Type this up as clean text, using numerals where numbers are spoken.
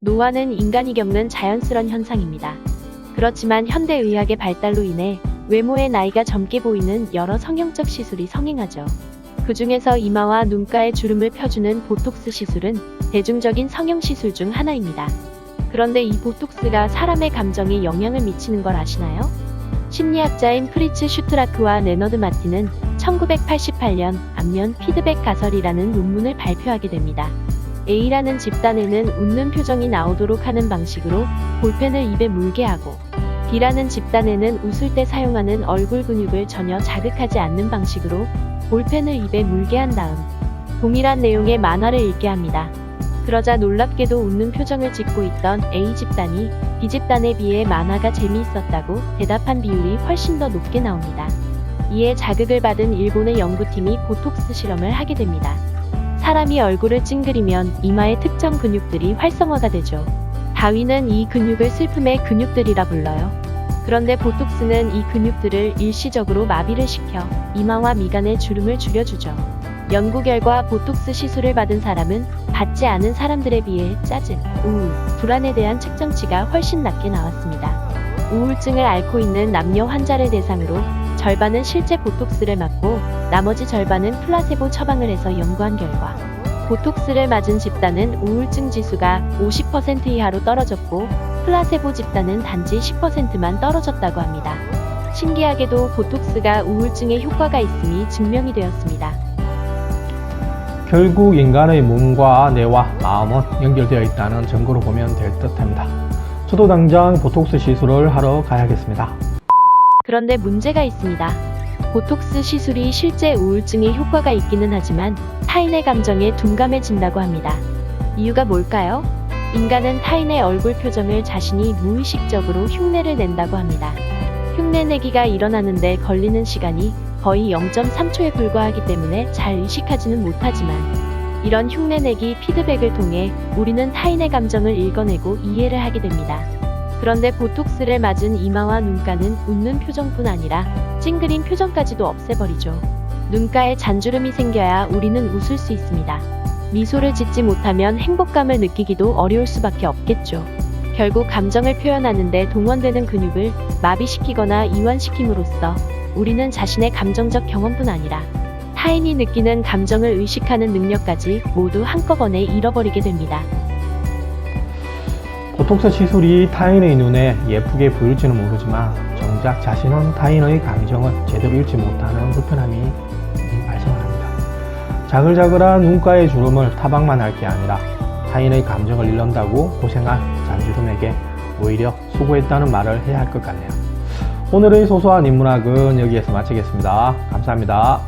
노화는 인간이 겪는 자연스런 현상입니다. 그렇지만 현대의학의 발달로 인해 외모의 나이가 젊게 보이는 여러 성형적 시술이 성행하죠. 그 중에서 이마와 눈가에 주름을 펴주는 보톡스 시술은 대중적인 성형 시술 중 하나입니다. 그런데 이 보톡스가 사람의 감정에 영향을 미치는 걸 아시나요? 심리학자인 프리츠 슈트라크와 레너드 마틴은 1988년 안면 피드백 가설이라는 논문을 발표하게 됩니다. A라는 집단에는 웃는 표정이 나오도록 하는 방식으로 볼펜을 입에 물게 하고, B라는 집단에는 웃을 때 사용하는 얼굴 근육을 전혀 자극하지 않는 방식으로 볼펜을 입에 물게 한 다음 동일한 내용의 만화를 읽게 합니다. 그러자 놀랍게도 웃는 표정을 짓고 있던 A 집단이 B 집단에 비해 만화가 재미있었다고 대답한 비율이 훨씬 더 높게 나옵니다. 이에 자극을 받은 일본의 연구팀이 보톡스 실험을 하게 됩니다. 사람이 얼굴을 찡그리면 이마의 특정 근육들이 활성화가 되죠. 다윈은 이 근육을 슬픔의 근육들이라 불러요. 그런데 보톡스는 이 근육들을 일시적으로 마비를 시켜 이마와 미간의 주름을 줄여주죠. 연구 결과 보톡스 시술을 받은 사람은 받지 않은 사람들에 비해 짜증, 우울, 불안에 대한 측정치가 훨씬 낮게 나왔습니다. 우울증을 앓고 있는 남녀 환자를 대상으로 절반은 실제 보톡스를 맞고 나머지 절반은 플라세보 처방을 해서 연구한 결과 보톡스를 맞은 집단은 우울증 지수가 50% 이하로 떨어졌고 플라세보 집단은 단지 10%만 떨어졌다고 합니다. 신기하게도 보톡스가 우울증에 효과가 있음이 증명이 되었습니다. 결국 인간의 몸과 뇌와 마음은 연결되어 있다는 증거로 보면 될 듯합니다. 저도 당장 보톡스 시술을 하러 가야겠습니다. 그런데 문제가 있습니다. 보톡스 시술이 실제 우울증에 효과가 있기는 하지만 타인의 감정에 둔감해진다고 합니다. 이유가 뭘까요? 인간은 타인의 얼굴 표정을 자신이 무의식적으로 흉내를 낸다고 합니다. 흉내내기가 일어나는데 걸리는 시간이 거의 0.3초에 불과하기 때문에 잘 의식하지는 못하지만 이런 흉내내기 피드백을 통해 우리는 타인의 감정을 읽어내고 이해를 하게 됩니다. 그런데 보톡스를 맞은 이마와 눈가는 웃는 표정뿐 아니라 찡그린 표정까지도 없애버리죠. 눈가에 잔주름이 생겨야 우리는 웃을 수 있습니다. 미소를 짓지 못하면 행복감을 느끼기도 어려울 수밖에 없겠죠. 결국 감정을 표현하는데 동원되는 근육을 마비시키거나 이완시킴으로써 우리는 자신의 감정적 경험뿐 아니라 타인이 느끼는 감정을 의식하는 능력까지 모두 한꺼번에 잃어버리게 됩니다. 보톡스 시술이 타인의 눈에 예쁘게 보일지는 모르지만 정작 자신은 타인의 감정을 제대로 읽지 못하는 불편함이 발생을 합니다. 자글자글한 눈가의 주름을 타박만 할 게 아니라 타인의 감정을 잃는다고 고생한 잔주름에게 오히려 수고했다는 말을 해야 할 것 같네요. 오늘의 소소한 인문학은 여기에서 마치겠습니다. 감사합니다.